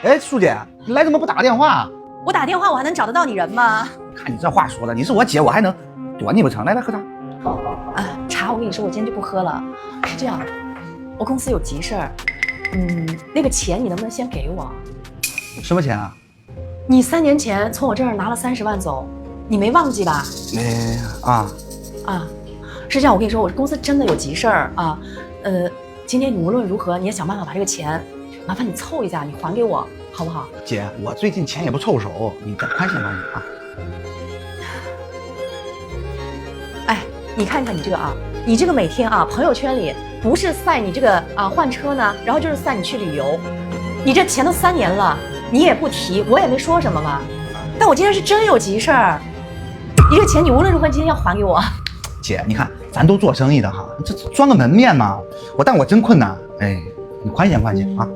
哎，苏姐，你来怎么不打个电话？我打电话我还能找得到你人吗？看你这话说的，你是我姐，我还能躲你不成？来喝茶。茶我跟你说，我今天就不喝了。是这样，我公司有急事儿，那个钱你能不能先给我？什么钱啊？你3年前从我这儿拿了30万走，你没忘记吧？是这样，我跟你说，我公司真的有急事儿啊。今天你无论如何你也想办法把这个钱，麻烦你凑一下，你还给我，好不好？姐，我最近钱也不凑手，你再宽限宽限啊。哎，你看看你这个啊，你这个每天啊，朋友圈里不是晒你这个换车呢，然后就是晒你去旅游，你这钱都3年了，你也不提，我也没说什么嘛。但我今天是真有急事儿，你这钱你无论如何今天要还给我。姐，你看咱都做生意的哈，这装个门面嘛。但我真困难，哎，你宽限宽限啊。